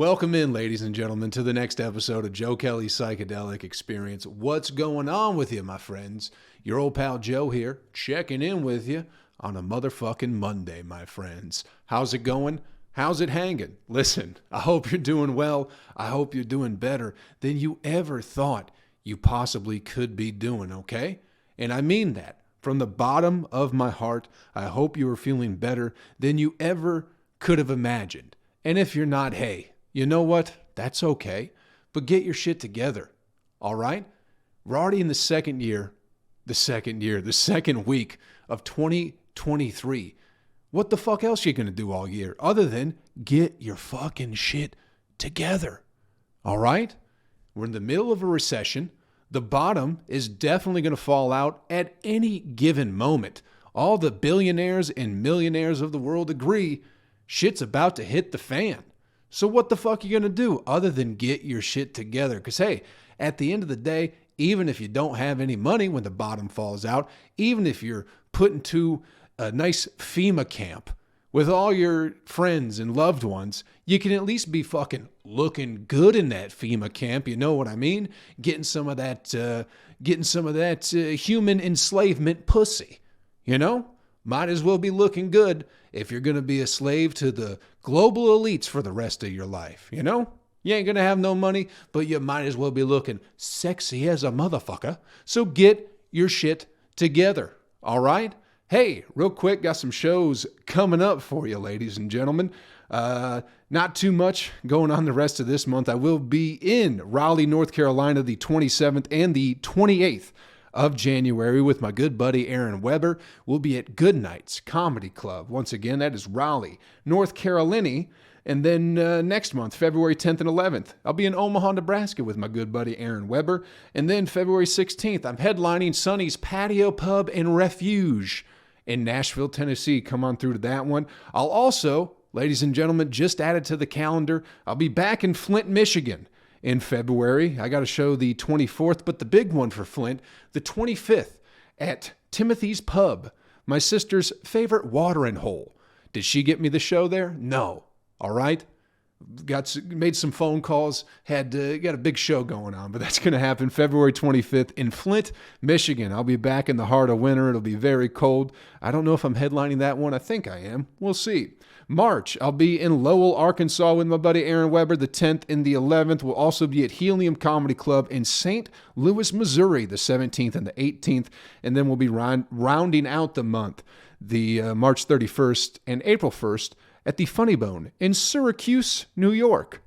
Welcome in, ladies and gentlemen, to the next episode of Joe Kelley's Psychedelic Experience. What's going on with you, my friends? Your old pal Joe here, checking in with you on a motherfucking Monday, my friends. How's it going? How's it hanging? Listen, I hope you're doing well. I hope you're doing better than you ever thought you possibly could be doing, okay? And I mean that from the bottom of my heart. I hope you are feeling better than you ever could have imagined. And if you're not, hey, you know what? That's okay. But get your shit together. All right? We're already in the second week of 2023. What the fuck else you gonna do all year other than get your fucking shit together? All right? We're in the middle of a recession. The bottom is definitely gonna fall out at any given moment. All the billionaires and millionaires of the world agree shit's about to hit the fan. So what the fuck are you going to do other than get your shit together? Because, hey, at the end of the day, even if you don't have any money when the bottom falls out, even if you're put into a nice FEMA camp with all your friends and loved ones, you can at least be fucking looking good in that FEMA camp. You know what I mean? Getting some of that human enslavement pussy, you know? Might as well be looking good if you're going to be a slave to the global elites for the rest of your life, you know? You ain't going to have no money, but you might as well be looking sexy as a motherfucker. So get your shit together, all right? Hey, real quick, got some shows coming up for you, ladies and gentlemen. Not too much going on the rest of this month. I will be in Raleigh, North Carolina, the 27th and the 28th of January with my good buddy Aaron Weber. We'll be at Good Nights Comedy Club. Once again, that is Raleigh, North Carolina. And then next month, February 10th and 11th, I'll be in Omaha, Nebraska with my good buddy Aaron Weber. And then February 16th, I'm headlining Sonny's Patio Pub and Refuge in Nashville, Tennessee. Come on through to that one. I'll also, ladies and gentlemen, just added to the calendar, I'll be back in Flint, Michigan in February. I got a show the 24th, but the big one for Flint, the 25th at Timothy's Pub, my sister's favorite watering hole. Did she get me the show there? No. All right. Made some phone calls, got a big show going on, but that's going to happen February 25th in Flint, Michigan. I'll be back in the heart of winter. It'll be very cold. I don't know if I'm headlining that one. I think I am. We'll see. March, I'll be in Lowell, Arkansas with my buddy Aaron Weber, the 10th and the 11th. We'll also be at Helium Comedy Club in St. Louis, Missouri, the 17th and the 18th. And then we'll be rounding out the month, the March 31st and April 1st, at the Funny Bone in Syracuse, New York.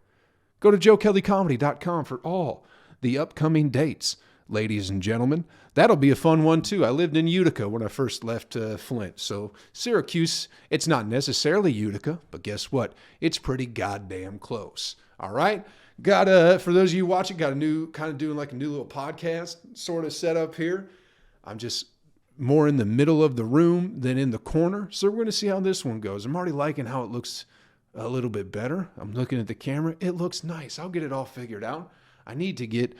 Go to joekellycomedy.com for all the upcoming dates, ladies and gentlemen. That'll be a fun one, too. I lived in Utica when I first left Flint. So Syracuse, it's not necessarily Utica, but guess what? It's pretty goddamn close. All right? For those of you watching, got a new, kind of doing like a new little podcast sort of setup here. I'm just more in the middle of the room than in the corner. So we're going to see how this one goes. I'm already liking how it looks a little bit better. I'm looking at the camera. It looks nice. I'll get it all figured out. I need to get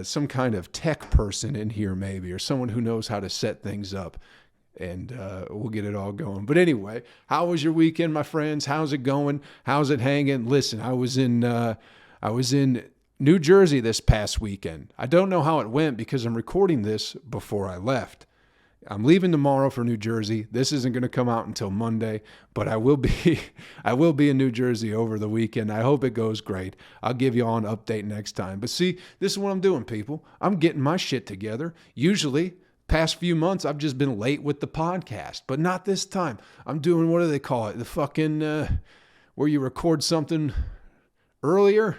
some kind of tech person in here maybe, or someone who knows how to set things up, and we'll get it all going. But anyway, how was your weekend, my friends? How's it going? How's it hanging? Listen, I was in New Jersey this past weekend. I don't know how it went because I'm recording this before I left. I'm leaving tomorrow for New Jersey. This isn't going to come out until Monday, but I will be in New Jersey over the weekend. I hope it goes great. I'll give you all an update next time. But see, this is what I'm doing, people. I'm getting my shit together. Usually, past few months, I've just been late with the podcast, but not this time. I'm doing, what do they call it? The fucking, where you record something earlier?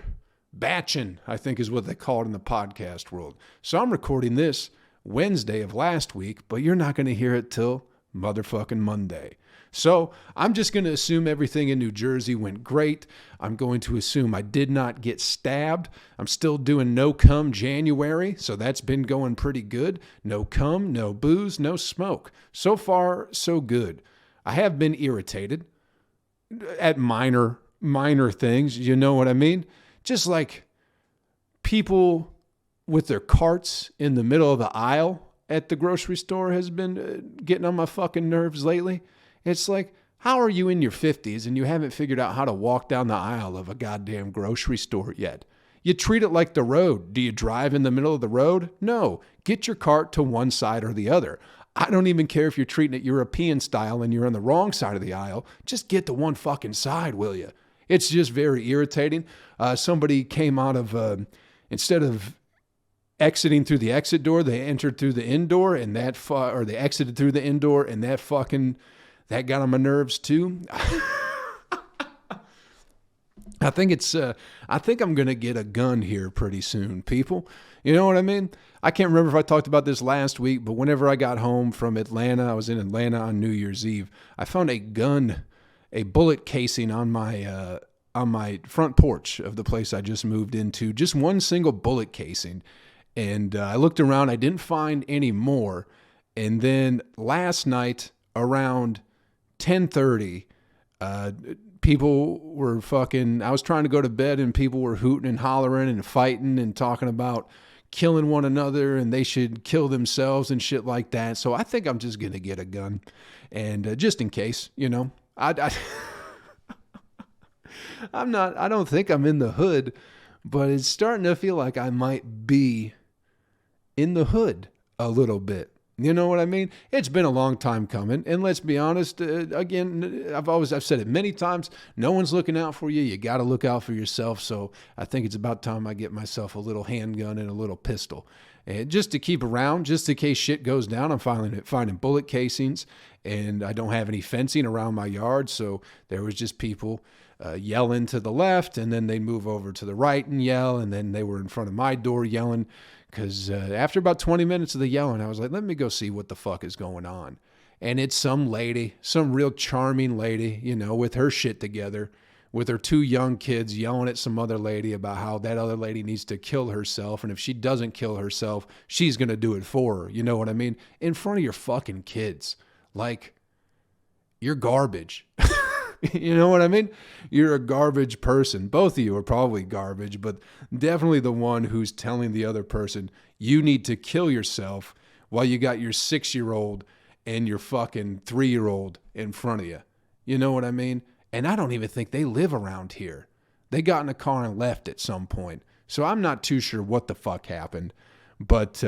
Batching, I think is what they call it in the podcast world. So I'm recording this Wednesday of last week, but you're not going to hear it till motherfucking Monday. So I'm just going to assume everything in New Jersey went great. I'm going to assume I did not get stabbed. I'm still doing no cum January, so that's been going pretty good. No cum, no booze, no smoke. So far, so good. I have been irritated at minor things, you know what I mean? Just like people with their carts in the middle of the aisle at the grocery store has been getting on my fucking nerves lately. It's like, How are you in your 50s and you haven't figured out how to walk down the aisle of a goddamn grocery store yet? You treat it like the road. Do you drive in the middle of the road? No. Get your cart to one side or the other. I don't even care if you're treating it European style and you're on the wrong side of the aisle. Just get to one fucking side, will you? It's just very irritating. Somebody came out of, instead of exiting through the exit door, they entered through the indoor, and or they exited through the indoor, and that got on my nerves too. I think I'm going to get a gun here pretty soon, people. You know what I mean? I can't remember if I talked about this last week, but whenever I got home from Atlanta, I was in Atlanta on New Year's Eve. I found a bullet casing on my front porch of the place I just moved into. Just one single bullet casing. And I looked around. I didn't find any more. And then last night around 10:30, people were I was trying to go to bed and people were hooting and hollering and fighting and talking about killing one another and they should kill themselves and shit like that. So I think I'm just going to get a gun. And just in case, you know, I don't think I'm in the hood, but it's starting to feel like I might be in the hood a little bit. You know what I mean? It's been a long time coming. And let's be honest, again, I've said it many times, no one's looking out for you. You got to look out for yourself. So I think it's about time I get myself a little handgun and a little pistol. And just to keep around, just in case shit goes down, I'm finding bullet casings, and I don't have any fencing around my yard. So there was just people yelling to the left, and then they'd move over to the right and yell, and then they were in front of my door yelling. Because after about 20 minutes of the yelling, I was like, let me go see what the fuck is going on. And it's some lady, some real charming lady, you know, with her shit together, with her 2 young kids yelling at some other lady about how that other lady needs to kill herself. And if she doesn't kill herself, she's going to do it for her. You know what I mean? In front of your fucking kids. Like, you're garbage. You know what I mean? You're a garbage person. Both of you are probably garbage, but definitely the one who's telling the other person, you need to kill yourself while you got your 6-year-old and your fucking 3-year-old in front of you. You know what I mean? And I don't even think they live around here. They got in a car and left at some point. So I'm not too sure what the fuck happened. But,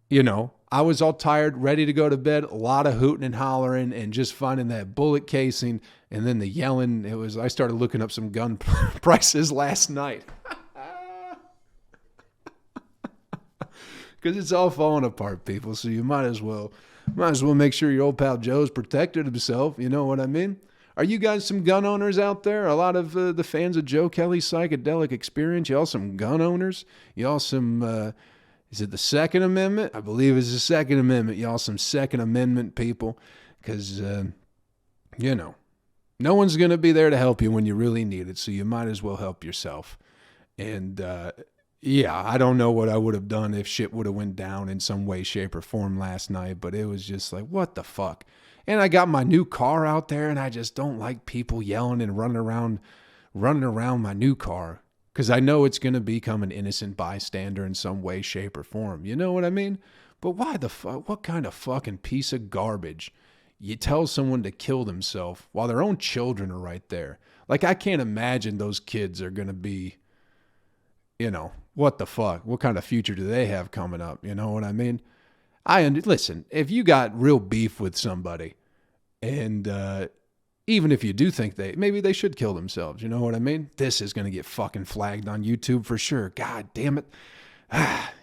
you know, I was all tired, ready to go to bed, a lot of hooting and hollering and just finding that bullet casing and then the yelling. I started looking up some gun prices last night. Because it's all falling apart, people. So you might as well make sure your old pal Joe's protected himself. You know what I mean? Are you guys some gun owners out there? A lot of the fans of Joe Kelley's Psychedelic Experience, y'all some gun owners? Y'all some... is it the Second Amendment? I believe it's the Second Amendment. Y'all some Second Amendment people. Because, you know, no one's going to be there to help you when you really need it. So you might as well help yourself. And, yeah, I don't know what I would have done if shit would have went down in some way, shape, or form last night. But it was just like, what the fuck? And I got my new car out there, and I just don't like people yelling and running around my new car. Because I know it's going to become an innocent bystander in some way, shape, or form. You know what I mean? But why the fuck? What kind of fucking piece of garbage? You tell someone to kill themselves while their own children are right there. Like, I can't imagine those kids are going to be, you know, what the fuck? What kind of future do they have coming up? You know what I mean? Listen, if you got real beef with somebody and, even if you do think maybe they should kill themselves, you know what I mean? This is going to get fucking flagged on YouTube for sure. God damn it.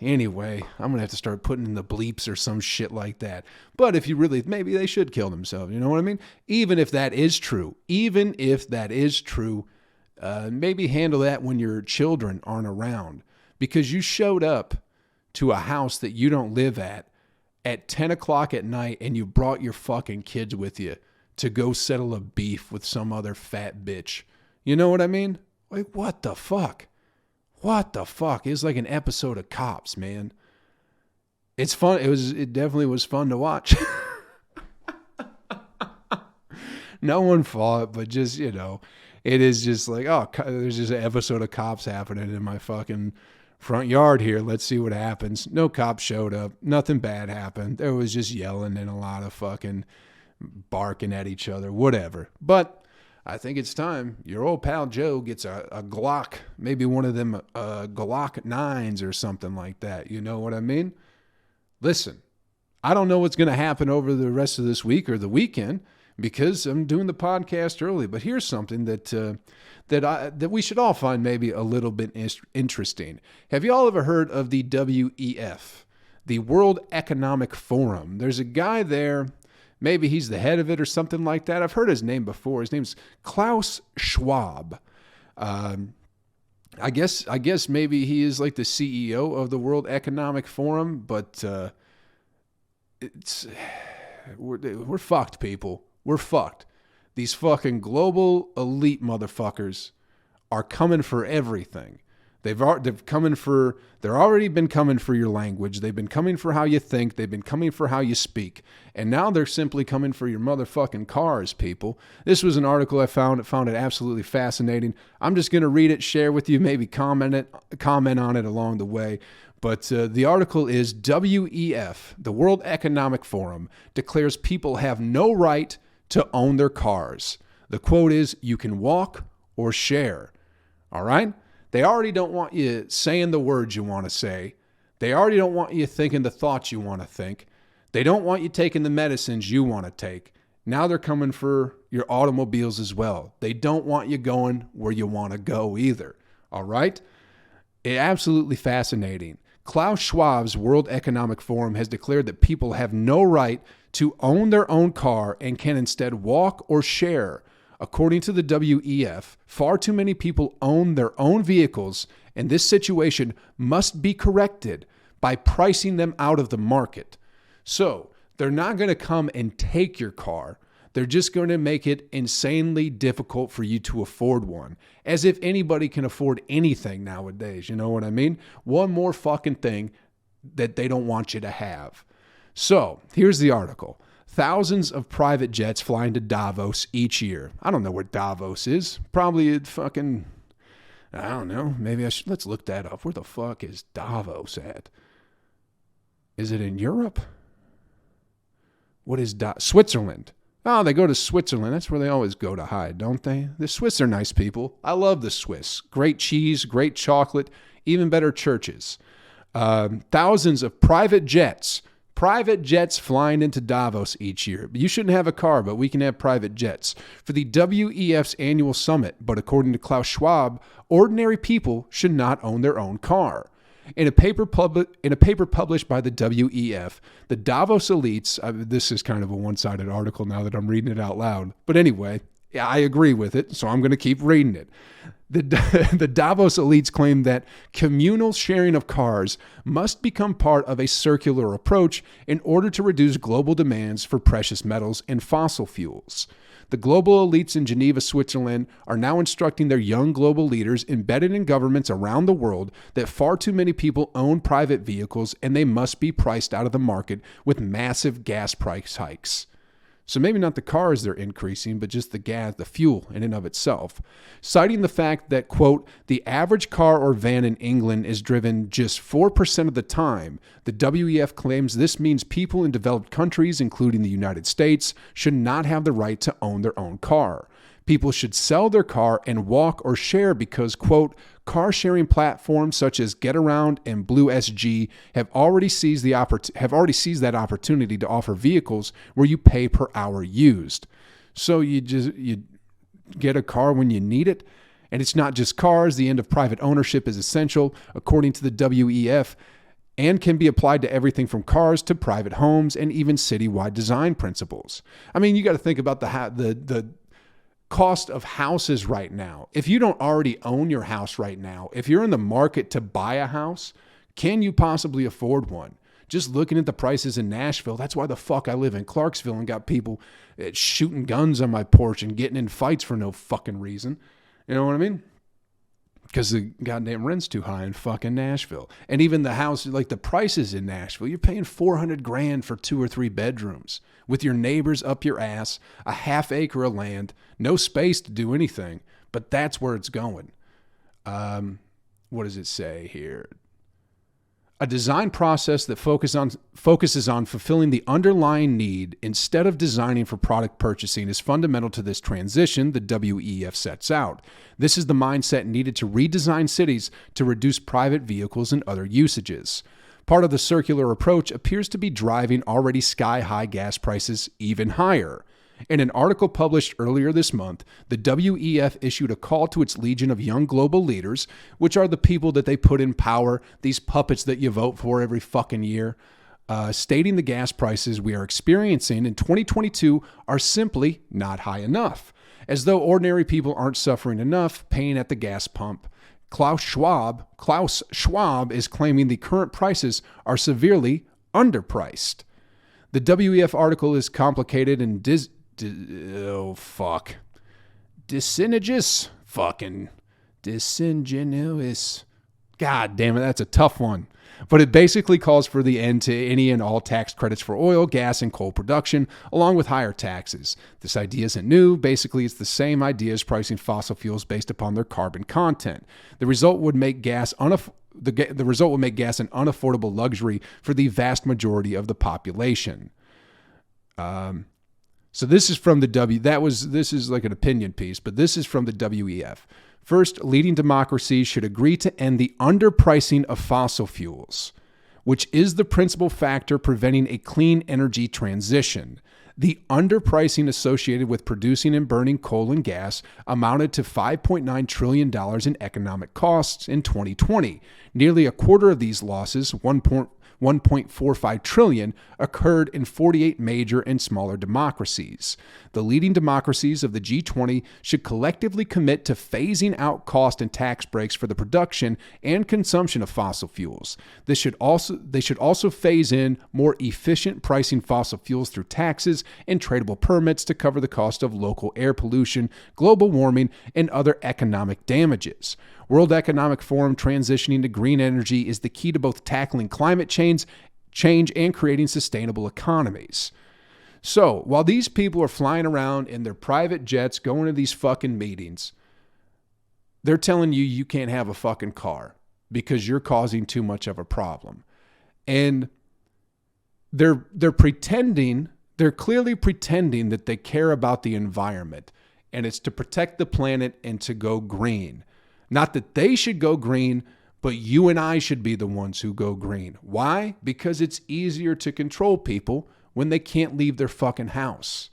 Anyway, I'm going to have to start putting in the bleeps or some shit like that. But if you maybe they should kill themselves, you know what I mean? Even if that is true, maybe handle that when your children aren't around. Because you showed up to a house that you don't live at 10 o'clock at night and you brought your fucking kids with you to go settle a beef with some other fat bitch. You know what I mean? Like, what the fuck? What the fuck? It was like an episode of Cops, man. It's fun. It definitely was fun to watch. No one fought, but just, you know, it is just like, oh, there's just an episode of Cops happening in my fucking front yard here. Let's see what happens. No cops showed up. Nothing bad happened. There was just yelling and a lot of fucking barking at each other, whatever. But I think it's time your old pal Joe gets a Glock, maybe one of them Glock 9s or something like that. You know what I mean? Listen, I don't know what's going to happen over the rest of this week or the weekend because I'm doing the podcast early. But here's something that we should all find maybe a little bit interesting. Have you all ever heard of the WEF, the World Economic Forum? There's a guy there. Maybe he's the head of it or something like that. I've heard his name before. His name's Klaus Schwab. I guess maybe he is like the CEO of the World Economic Forum, but we're fucked, people. We're fucked. These fucking global elite motherfuckers are coming for everything. They've already been coming for your language. They've been coming for how you think. They've been coming for how you speak. And now they're simply coming for your motherfucking cars, people. This was an article I found it absolutely fascinating. I'm just going to read it, share with you, maybe comment on it along the way. But the article is WEF, the World Economic Forum, declares people have no right to own their cars. The quote is, "You can walk or share." All right? They already don't want you saying the words you want to say. They already don't want you thinking the thoughts you want to think. They don't want you taking the medicines you want to take. Now they're coming for your automobiles as well. They don't want you going where you want to go either. All right? Absolutely fascinating. Klaus Schwab's World Economic Forum has declared that people have no right to own their own car and can instead walk or share. According to the WEF, far too many people own their own vehicles, and this situation must be corrected by pricing them out of the market. So, they're not going to come and take your car. They're just going to make it insanely difficult for you to afford one. As if anybody can afford anything nowadays, you know what I mean? One more fucking thing that they don't want you to have. So, here's the article. Thousands of private jets fly into Davos each year. I don't know where Davos is. Probably fucking, I don't know. Maybe let's look that up. Where the fuck is Davos at? Is it in Europe? What is Switzerland? Oh, they go to Switzerland. That's where they always go to hide, don't they? The Swiss are nice people. I love the Swiss. Great cheese, great chocolate, even better churches. Thousands of private jets flying into Davos each year. You shouldn't have a car, but we can have private jets for the WEF's annual summit. But according to Klaus Schwab, ordinary people should not own their own car. In a paper published by the WEF, the Davos elites, this is kind of a one-sided article now that I'm reading it out loud. But anyway, I agree with it, so I'm going to keep reading it. The Davos elites claim that communal sharing of cars must become part of a circular approach in order to reduce global demands for precious metals and fossil fuels. The global elites in Geneva, Switzerland, are now instructing their young global leaders embedded in governments around the world that far too many people own private vehicles and they must be priced out of the market with massive gas price hikes. So maybe not the cars they're increasing, but just the gas, the fuel in and of itself. Citing the fact that, quote, the average car or van in England is driven just 4% of the time, the WEF claims this means people in developed countries, including the United States, should not have the right to own their own car. People should sell their car and walk or share because, quote, car sharing platforms such as GetAround and Blue SG have already seized that opportunity to offer vehicles where you pay per hour used. So you get a car when you need it, and it's not just cars. The end of private ownership is essential, according to the WEF, and can be applied to everything from cars to private homes and even citywide design principles. I mean, you got to think about the cost of houses right now. If you don't already own your house right now, if you're in the market to buy a house, can you possibly afford one? Just looking at the prices in Nashville, that's why the fuck I live in Clarksville and got people shooting guns on my porch and getting in fights for no fucking reason. You know what I mean? Because the goddamn rent's too high in fucking Nashville. And even the house, like the prices in Nashville, you're paying $400,000 for 2 or 3 bedrooms with your neighbors up your ass, a half acre of land, no space to do anything. But that's where it's going. What does it say here? A design process that focuses on fulfilling the underlying need instead of designing for product purchasing is fundamental to this transition the WEF sets out. This is the mindset needed to redesign cities to reduce private vehicles and other usages. Part of the circular approach appears to be driving already sky-high gas prices even higher. In an article published earlier this month, the WEF issued a call to its legion of young global leaders, which are the people that they put in power, these puppets that you vote for every fucking year, stating the gas prices we are experiencing in 2022 are simply not high enough. As though ordinary people aren't suffering enough paying at the gas pump. Klaus Schwab is claiming the current prices are severely underpriced. The WEF article is complicated and disingenuous. God damn it, that's a tough one. But it basically calls for the end to any and all tax credits for oil, gas, and coal production, along with higher taxes. This idea isn't new. Basically, it's the same idea as pricing fossil fuels based upon their carbon content. The result would make gas an unaffordable luxury for the vast majority of the population. So this is from the this is like an opinion piece, but this is from the WEF. First, leading democracies should agree to end the underpricing of fossil fuels, which is the principal factor preventing a clean energy transition. The underpricing associated with producing and burning coal and gas amounted to $5.9 trillion in economic costs in 2020. Nearly a quarter of these losses, 1.45 trillion, occurred in 48 major and smaller democracies. The leading democracies of the G20 should collectively commit to phasing out cost and tax breaks for the production and consumption of fossil fuels. They should also phase in more efficient pricing fossil fuels through taxes and tradable permits to cover the cost of local air pollution, global warming, and other economic damages. World Economic Forum transitioning to green energy is the key to both tackling climate change and creating sustainable economies. So, while these people are flying around in their private jets going to these fucking meetings, they're telling you can't have a fucking car because you're causing too much of a problem. And they're clearly pretending that they care about the environment, and it's to protect the planet and to go green. Not that they should go green, but you and I should be the ones who go green. Why? Because it's easier to control people when they can't leave their fucking house.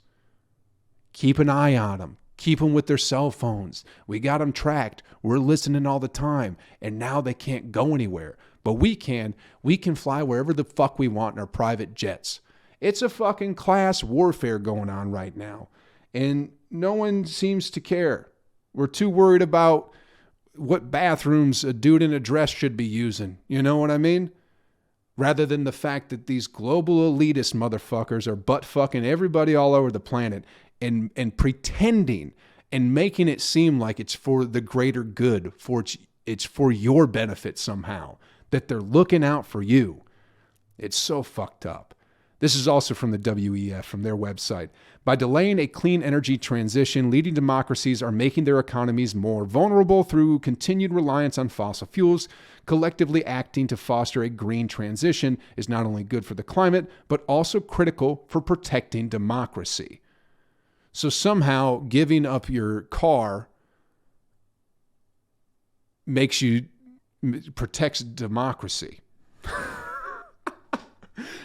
Keep an eye on them. Keep them with their cell phones. We got them tracked. We're listening all the time. And now they can't go anywhere. But we can. We can fly wherever the fuck we want in our private jets. It's a fucking class warfare going on right now. And no one seems to care. We're too worried about what bathrooms a dude in a dress should be using. You know what I mean? Rather than the fact that these global elitist motherfuckers are butt fucking everybody all over the planet and pretending and making it seem like it's for the greater good, it's for your benefit somehow, that they're looking out for you. It's so fucked up. This is also from the WEF, from their website. By delaying a clean energy transition, leading democracies are making their economies more vulnerable through continued reliance on fossil fuels. Collectively acting to foster a green transition is not only good for the climate, but also critical for protecting democracy. So somehow giving up your car protects democracy.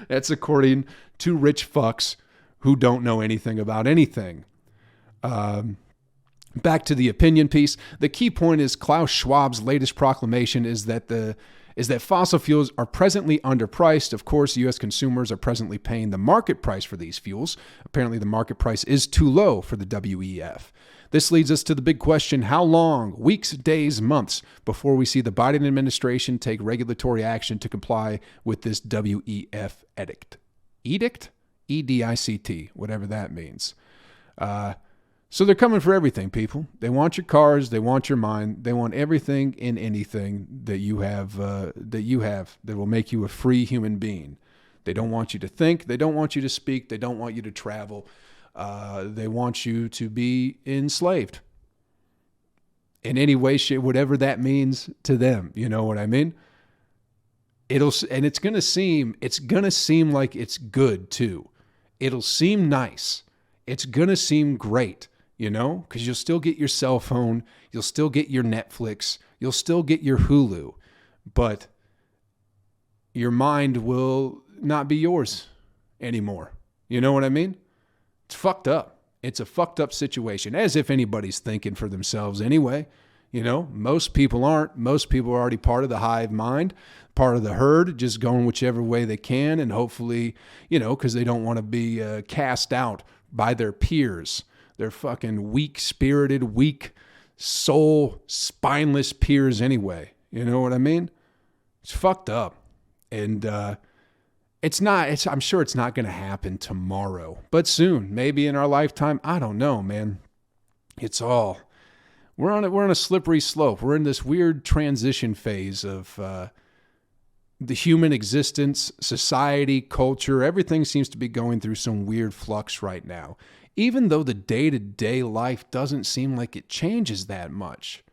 That's according to rich fucks who don't know anything about anything. Back to the opinion piece. The key point is Klaus Schwab's latest proclamation is that fossil fuels are presently underpriced. Of course, U.S. consumers are presently paying the market price for these fuels. Apparently, the market price is too low for the WEF. This leads us to the big question: how long, weeks, days, months, before we see the Biden administration take regulatory action to comply with this WEF edict? Edict? E-D-I-C-T, whatever that means. So they're coming for everything, people. They want your cars. They want your mind. They want everything and anything that you have that will make you a free human being. They don't want you to think. They don't want you to speak. They don't want you to travel. They want you to be enslaved in any way, shape, whatever that means to them. You know what I mean? it's going to seem like it's good too. It'll seem nice. It's going to seem great, because you'll still get your cell phone. You'll still get your Netflix. You'll still get your Hulu, but your mind will not be yours anymore. You know what I mean? It's fucked up. It's a fucked up situation, as if anybody's thinking for themselves anyway. Most people aren't. Most people are already part of the hive mind, part of the herd, just going whichever way they can. And hopefully, because they don't want to be cast out by their peers. They're fucking weak-spirited, weak soul, spineless peers anyway. You know what I mean? It's fucked up. And I'm sure it's not going to happen tomorrow, but soon, maybe in our lifetime. I don't know, man. We're on a slippery slope. We're in this weird transition phase of the human existence, society, culture. Everything seems to be going through some weird flux right now, even though the day-to-day life doesn't seem like it changes that much.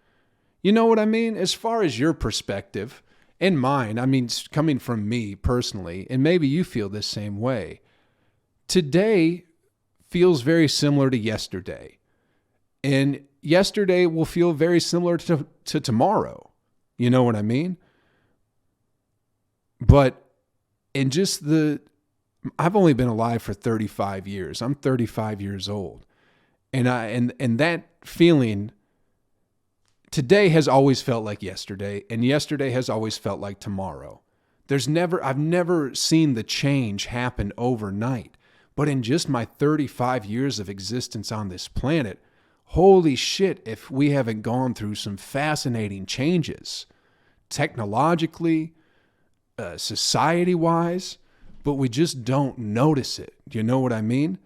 You know what I mean? As far as your perspective and mine, I mean, coming from me personally, and maybe you feel this same way, today feels very similar to yesterday. And yesterday will feel very similar to tomorrow. You know what I mean? But I've only been alive for 35 years. I'm 35 years old. And that feeling today has always felt like yesterday, and yesterday has always felt like tomorrow. I've never seen the change happen overnight. But in just my 35 years of existence on this planet, holy shit, if we haven't gone through some fascinating changes, technologically, society-wise, but we just don't notice it. You know what I mean?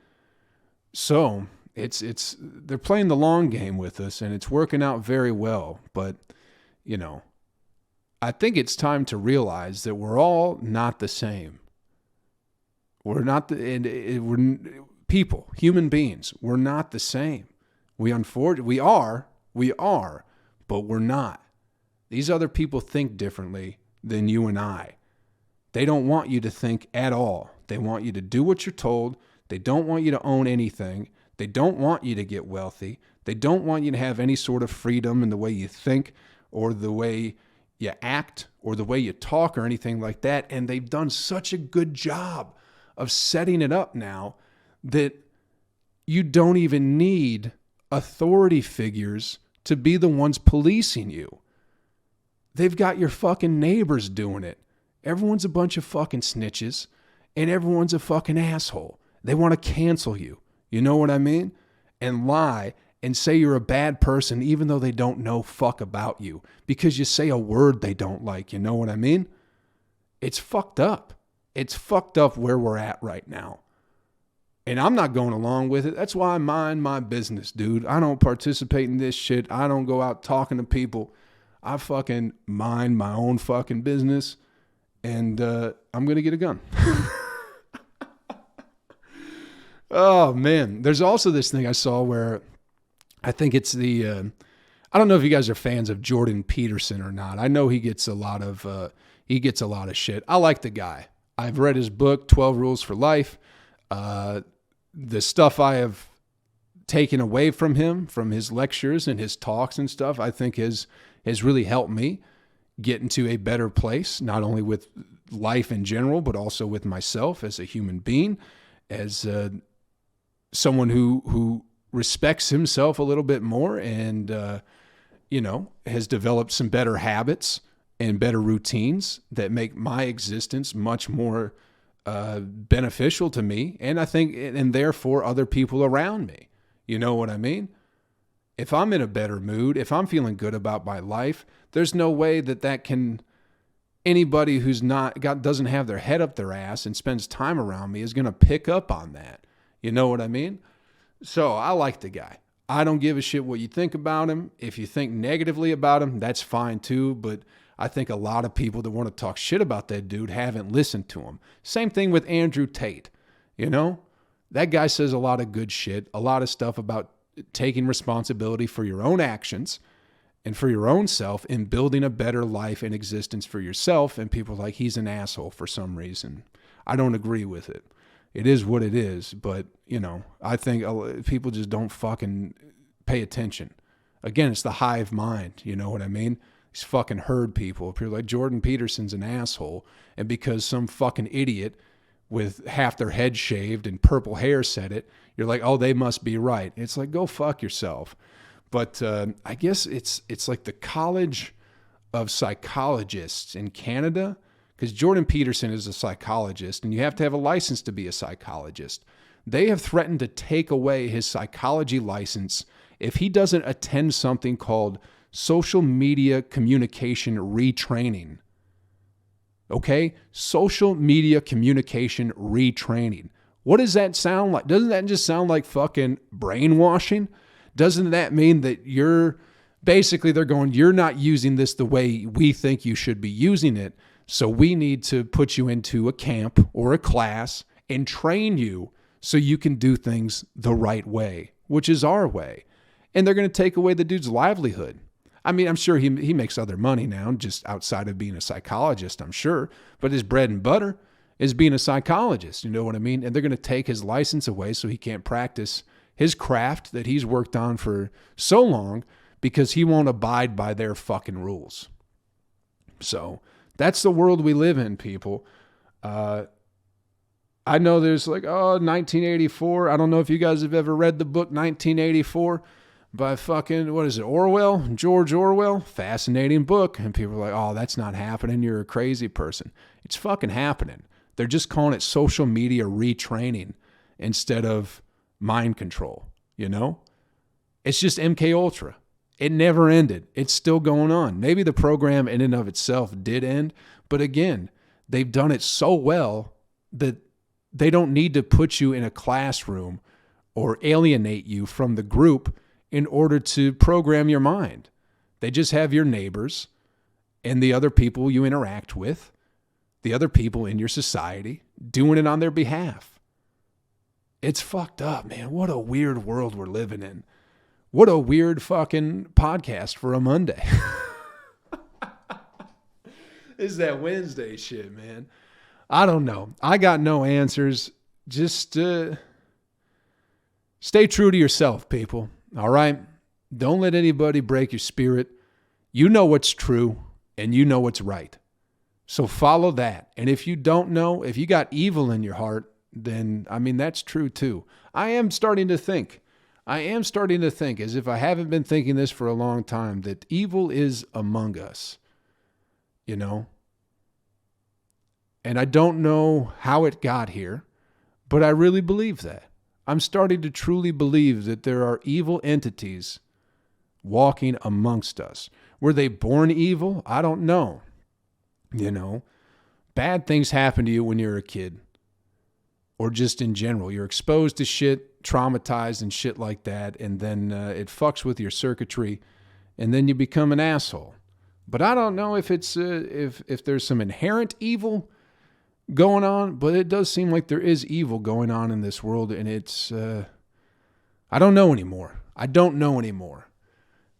So they're playing the long game with us, and it's working out very well. But, I think it's time to realize that we're all not the same. We're not we're people, human beings. We're not the same. We are, but we're not. These other people think differently than you and I. They don't want you to think at all. They want you to do what you're told. They don't want you to own anything. They don't want you to get wealthy. They don't want you to have any sort of freedom in the way you think or the way you act or the way you talk or anything like that. And they've done such a good job of setting it up now that you don't even need authority figures to be the ones policing you. They've got your fucking neighbors doing it. Everyone's a bunch of fucking snitches, and everyone's a fucking asshole. They want to cancel you. You know what I mean? And lie and say you're a bad person even though they don't know fuck about you because you say a word they don't like. You know what I mean? It's fucked up. It's fucked up where we're at right now. And I'm not going along with it. That's why I mind my business, dude. I don't participate in this shit. I don't go out talking to people. I fucking mind my own fucking business. And I'm going to get a gun. Oh, man. There's also this thing I saw where I think it's I don't know if you guys are fans of Jordan Peterson or not. I know he gets a lot of shit. I like the guy. I've read his book, 12 Rules for Life. The stuff I have taken away from him, from his lectures and his talks and stuff, I think has really helped me get into a better place, not only with life in general, but also with myself as a human being, as someone who respects himself a little bit more and, has developed some better habits and better routines that make my existence much more beneficial to me, and I think, and therefore other people around me. You know what I mean? If I'm in a better mood, if I'm feeling good about my life, there's no way that can, anybody who's doesn't have their head up their ass and spends time around me is going to pick up on that. You know what I mean? So I like the guy. I don't give a shit what you think about him. If you think negatively about him, that's fine too, but I think a lot of people that want to talk shit about that dude haven't listened to him. Same thing with Andrew Tate. That guy says a lot of good shit, a lot of stuff about taking responsibility for your own actions and for your own self in building a better life and existence for yourself. And people are like, he's an asshole for some reason. I don't agree with it. It is what it is. But, you know, I think people just don't fucking pay attention. Again, it's the hive mind. You know what I mean? These fucking herd people. People like Jordan Peterson's an asshole. And because some fucking idiot with half their head shaved and purple hair said it, you're like, oh, they must be right. It's like, go fuck yourself. But I guess it's like the College of Psychologists in Canada, because Jordan Peterson is a psychologist, and you have to have a license to be a psychologist. They have threatened to take away his psychology license if he doesn't attend something called social media communication retraining. Okay? Social media communication retraining. What does that sound like? Doesn't that just sound like fucking brainwashing? Doesn't that mean that you're basically, they're going, you're not using this the way we think you should be using it, so we need to put you into a camp or a class and train you so you can do things the right way, which is our way. And they're going to take away the dude's livelihood. I mean, I'm sure he makes other money now, just outside of being a psychologist, I'm sure. But his bread and butter is being a psychologist, you know what I mean? And they're going to take his license away so he can't practice his craft that he's worked on for so long because he won't abide by their fucking rules. So that's the world we live in, people. I know there's like, 1984. I don't know if you guys have ever read the book 1984 by fucking, what is it, Orwell? George Orwell? Fascinating book. And people are like, oh, that's not happening. You're a crazy person. It's fucking happening. They're just calling it social media retraining instead of mind control, you know? It's just MK Ultra. It never ended. It's still going on. Maybe the program in and of itself did end, but again, they've done it so well that they don't need to put you in a classroom or alienate you from the group in order to program your mind. They just have your neighbors and the other people you interact with, the other people in your society, doing it on their behalf. It's fucked up, man. What a weird world we're living in. What a weird fucking podcast for a Monday. It's that Wednesday shit, man. I don't know. I got no answers. Just stay true to yourself, people. All right? Don't let anybody break your spirit. You know what's true, and you know what's right. So follow that. And if you don't know, if you got evil in your heart, then, I mean, that's true too. I am starting to think, as if I haven't been thinking this for a long time, that evil is among us, you know? And I don't know how it got here, but I really believe that. I'm starting to truly believe that there are evil entities walking amongst us. Were they born evil? I don't know. You know, bad things happen to you when you're a kid. Or just in general, you're exposed to shit, traumatized and shit like that, and then it fucks with your circuitry, and then you become an asshole. But I don't know if it's if there's some inherent evil going on, but it does seem like there is evil going on in this world, and it's I don't know anymore.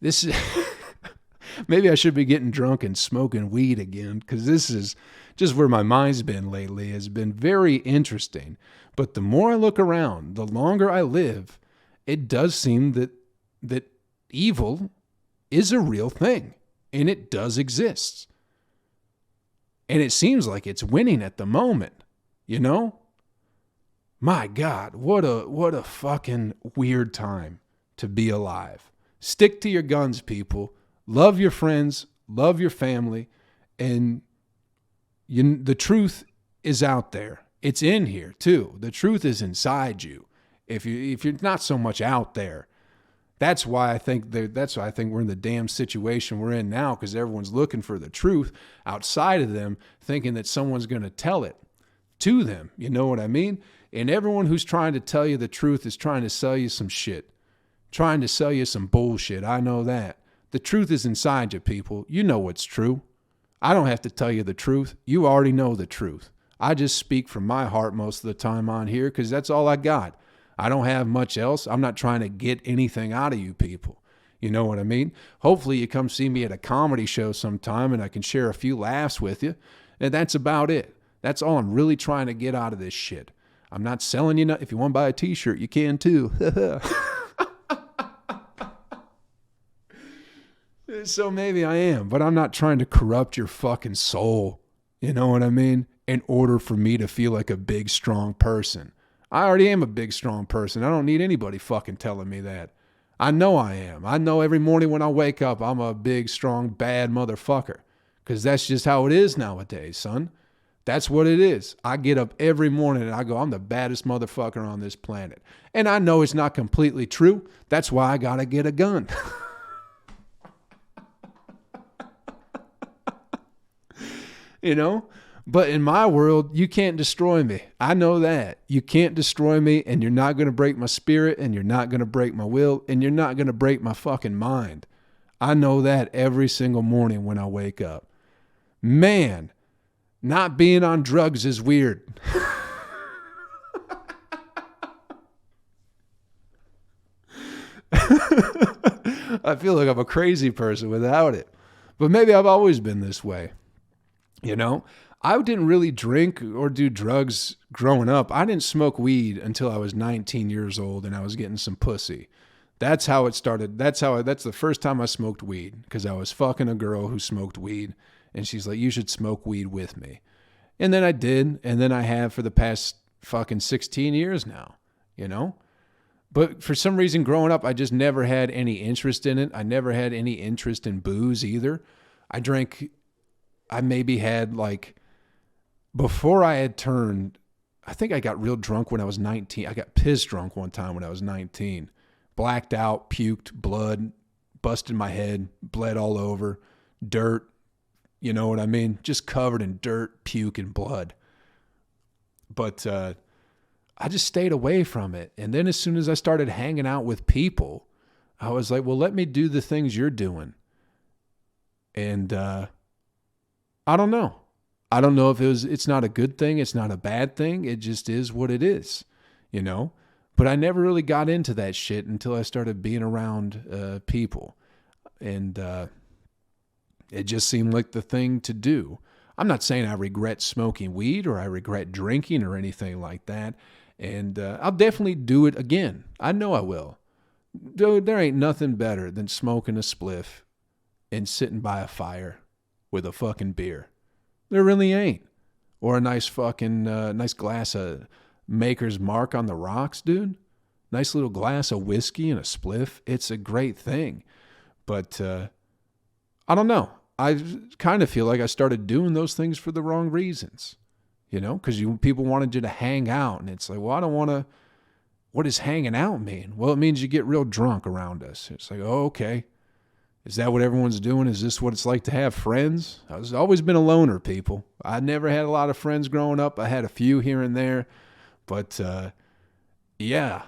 This is maybe I should be getting drunk and smoking weed again, because this is just where my mind's been lately. Has been very interesting. But the more I look around, the longer I live, it does seem that evil is a real thing, and it does exist. And it seems like it's winning at the moment, you know? My God, what a fucking weird time to be alive. Stick to your guns, people. Love your friends, love your family, and the truth is out there. It's in here too. The truth is inside you. If you're not so much out there, that's why I think we're in the damn situation we're in now, because everyone's looking for the truth outside of them, thinking that someone's going to tell it to them. You know what I mean? And everyone who's trying to tell you the truth is trying to sell you some shit, trying to sell you some bullshit. I know that. The truth is inside you, people. You know what's true. I don't have to tell you the truth. You already know the truth. I just speak from my heart most of the time on here because that's all I got. I don't have much else. I'm not trying to get anything out of you people. You know what I mean? Hopefully you come see me at a comedy show sometime and I can share a few laughs with you. And that's about it. That's all I'm really trying to get out of this shit. I'm not selling you nothing. If you want to buy a t-shirt, you can too. So maybe I am, but I'm not trying to corrupt your fucking soul. You know what I mean? In order for me to feel like a big, strong person. I already am a big, strong person. I don't need anybody fucking telling me that. I know I am. I know every morning when I wake up, I'm a big, strong, bad motherfucker. Because that's just how it is nowadays, son. That's what it is. I get up every morning and I go, I'm the baddest motherfucker on this planet. And I know it's not completely true. That's why I gotta get a gun. You know? But in my world, you can't destroy me. I know that. You can't destroy me, and you're not going to break my spirit, and you're not going to break my will, and you're not going to break my fucking mind. I know that every single morning when I wake up. Man, not being on drugs is weird. I feel like I'm a crazy person without it. But maybe I've always been this way. You know? I didn't really drink or do drugs growing up. I didn't smoke weed until I was 19 years old and I was getting some pussy. That's how it started. That's the first time I smoked weed, because I was fucking a girl who smoked weed and she's like, you should smoke weed with me. And then I did. And then I have for the past fucking 16 years now, you know? But for some reason growing up, I just never had any interest in it. I never had any interest in booze either. I maybe had like, before I had turned, I think I got real drunk when I was 19. I got piss drunk one time when I was 19. Blacked out, puked, blood, busted my head, bled all over, dirt. You know what I mean? Just covered in dirt, puke, and blood. But I just stayed away from it. And then as soon as I started hanging out with people, I was like, well, let me do the things you're doing. And I don't know. I don't know if it's not a good thing. It's not a bad thing. It just is what it is, you know? But I never really got into that shit until I started being around people. And it just seemed like the thing to do. I'm not saying I regret smoking weed or I regret drinking or anything like that. And I'll definitely do it again. I know I will. Dude, there ain't nothing better than smoking a spliff and sitting by a fire with a fucking beer. There really ain't. Or a nice fucking, nice glass of Maker's Mark on the rocks, dude. Nice little glass of whiskey and a spliff. It's a great thing. But I don't know. I kind of feel like I started doing those things for the wrong reasons. You know, because people wanted you to hang out. And it's like, well, I don't want to. What does hanging out mean? Well, it means you get real drunk around us. It's like, oh, okay. Is that what everyone's doing? Is this what it's like to have friends? I've always been a loner, people. I never had a lot of friends growing up. I had a few here and there. But, yeah.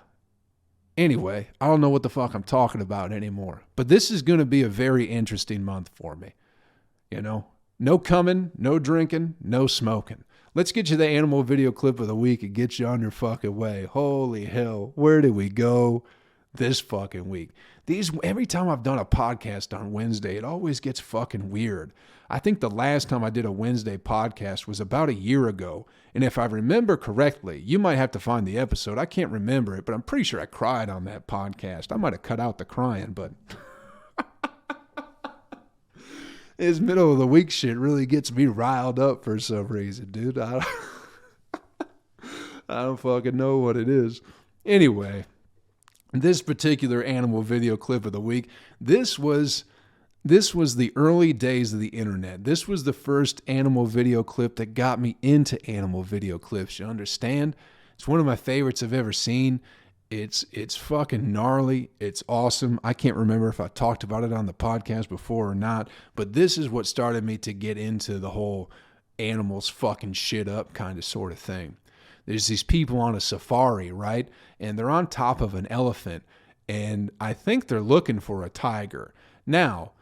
Anyway, I don't know what the fuck I'm talking about anymore. But this is going to be a very interesting month for me. You know? No coming, no drinking, no smoking. Let's get you the animal video clip of the week and get you on your fucking way. Holy hell. Where did we go this fucking week? Every time I've done a podcast on Wednesday, it always gets fucking weird. I think the last time I did a Wednesday podcast was about a year ago. And if I remember correctly, you might have to find the episode. I can't remember it, but I'm pretty sure I cried on that podcast. I might have cut out the crying, but this middle of the week shit really gets me riled up for some reason, dude. I don't fucking know what it is. Anyway, this particular animal video clip of the week, this was the early days of the internet. This was the first animal video clip that got me into animal video clips. You understand? It's one of my favorites I've ever seen. It's fucking gnarly. It's awesome. I can't remember if I talked about it on the podcast before or not, but this is what started me to get into the whole animals fucking shit up kind of sort of thing. There's these people on a safari, right? And they're on top of an elephant, and I think they're looking for a tiger. Now,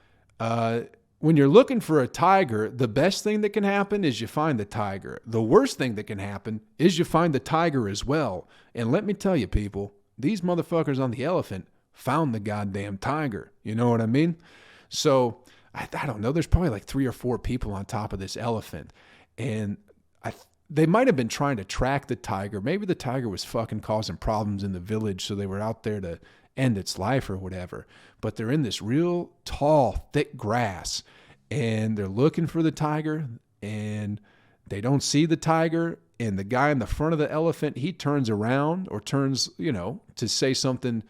when you're looking for a tiger, the best thing that can happen is you find the tiger. The worst thing that can happen is you find the tiger as well. And let me tell you, people, these motherfuckers on the elephant found the goddamn tiger. You know what I mean? So I don't know. There's probably like 3 or 4 people on top of this elephant. And they might have been trying to track the tiger. Maybe the tiger was fucking causing problems in the village, so they were out there to end its life or whatever. But they're in this real tall, thick grass, and they're looking for the tiger, and they don't see the tiger. And the guy in the front of the elephant, he turns around or turns, to say something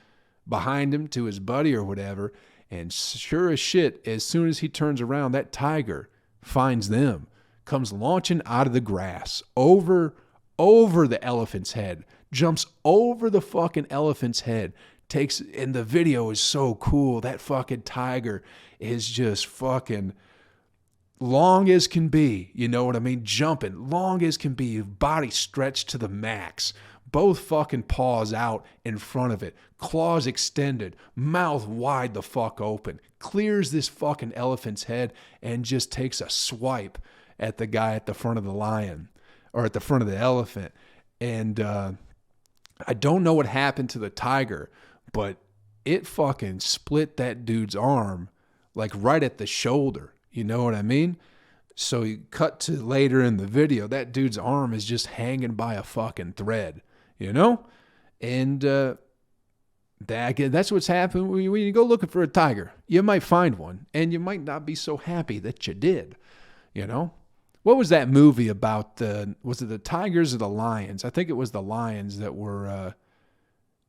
behind him to his buddy or whatever. And sure as shit, as soon as he turns around, that tiger finds them, comes launching out of the grass over the elephant's head, jumps over the fucking elephant's head, and the video is so cool. That fucking tiger is just fucking long as can be, you know what I mean? Jumping, long as can be, body stretched to the max, both fucking paws out in front of it, claws extended, mouth wide the fuck open, clears this fucking elephant's head and just takes a swipe at the guy at the front of the lion, or at the front of the elephant. And I don't know what happened to the tiger, but it fucking split that dude's arm like right at the shoulder. You know what I mean? So you cut to later in the video, that dude's arm is just hanging by a fucking thread, And that's what's happened when you go looking for a tiger. You might find one, and you might not be so happy that you did, What was that movie about? Was it the tigers or the lions? I think it was the lions that were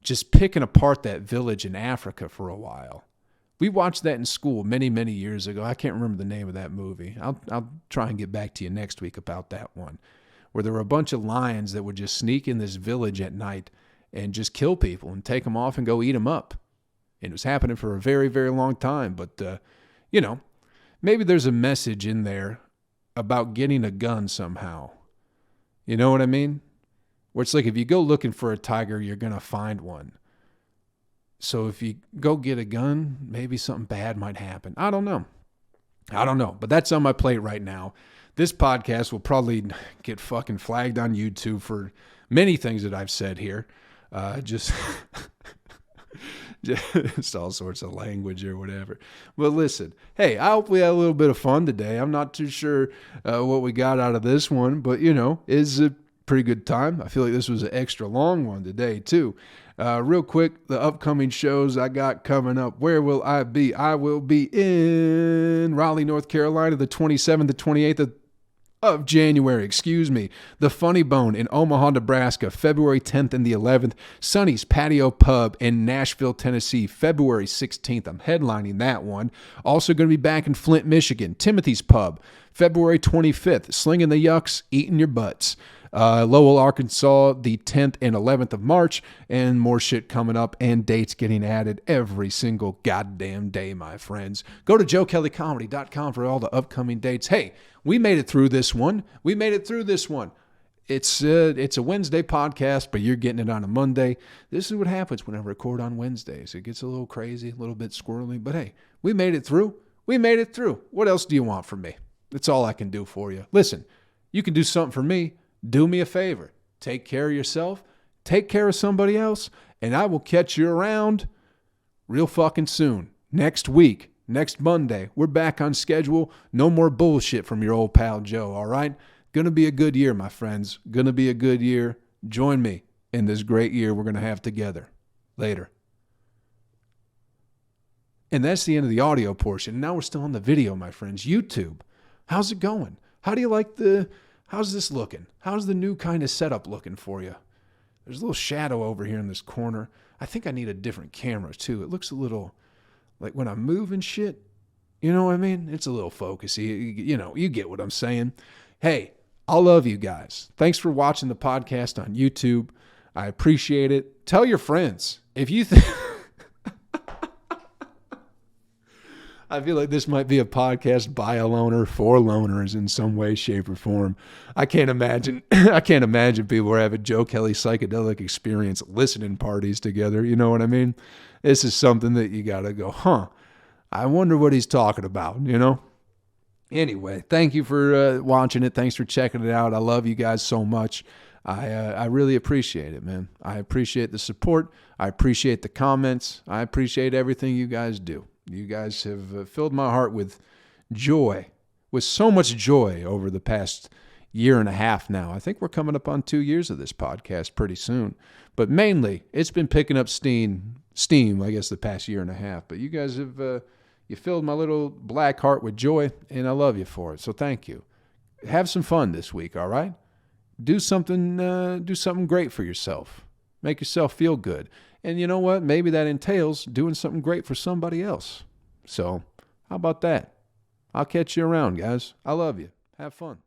just picking apart that village in Africa for a while. We watched that in school many, many years ago. I can't remember the name of that movie. I'll try and get back to you next week about that one, where there were a bunch of lions that would just sneak in this village at night and just kill people and take them off and go eat them up. And it was happening for a very, very long time. But, maybe there's a message in there about getting a gun somehow. You know what I mean? Where it's like if you go looking for a tiger, you're going to find one. So if you go get a gun, maybe something bad might happen. I don't know. But that's on my plate right now. This podcast will probably get fucking flagged on YouTube for many things that I've said here. Just all sorts of language or whatever. But listen, hey, I hope we had a little bit of fun today. I'm not too sure what we got out of this one, but, it's a pretty good time. I feel like this was an extra long one today, too. Real quick, the upcoming shows I got coming up. Where will I be? I will be in Raleigh, North Carolina, the 27th to 28th of January, The Funny Bone in Omaha, Nebraska, February 10th and the 11th. Sonny's Patio Pub in Nashville, Tennessee, February 16th. I'm headlining that one. Also going to be back in Flint, Michigan, Timothy's Pub, February 25th. Slinging the Yucks, eating your butts. Lowell, Arkansas, the 10th and 11th of March, and more shit coming up and dates getting added every single goddamn day, my friends. Go to joekellycomedy.com for all the upcoming dates. Hey, we made it through this one. It's a Wednesday podcast, but you're getting it on a Monday. This is what happens when I record on Wednesdays. It gets a little crazy, a little bit squirrely, but hey, we made it through. What else do you want from me? That's all I can do for you. Listen, you can do something for me. Do me a favor. Take care of yourself. Take care of somebody else. And I will catch you around real fucking soon. Next week. Next Monday. We're back on schedule. No more bullshit from your old pal Joe, all right? Gonna be a good year, my friends. Gonna be a good year. Join me in this great year we're gonna have together. Later. And that's the end of the audio portion. Now we're still on the video, my friends. YouTube. How's it going? How do you like how's this looking? How's the new kind of setup looking for you? There's a little shadow over here in this corner. I think I need a different camera too. It looks a little like when I'm moving shit. You know what I mean? It's a little focusy. You get what I'm saying. Hey, I love you guys. Thanks for watching the podcast on YouTube. I appreciate it. Tell your friends. If you think... I feel like this might be a podcast by a loner for loners in some way, shape, or form. I can't imagine people are having Joe Kelley psychedelic experience listening parties together. You know what I mean? This is something that you gotta go, I wonder what he's talking about, Anyway, thank you for watching it. Thanks for checking it out. I love you guys so much. I really appreciate it, man. I appreciate the support. I appreciate the comments. I appreciate everything you guys do. You guys have filled my heart with joy, with so much joy over the past year and a half now. I think we're coming up on 2 years of this podcast pretty soon. But mainly, it's been picking up steam, I guess, the past year and a half. But you guys have you filled my little black heart with joy, and I love you for it. So thank you. Have some fun this week, all right? Do something great for yourself. Make yourself feel good. And you know what? Maybe that entails doing something great for somebody else. So how about that? I'll catch you around, guys. I love you. Have fun.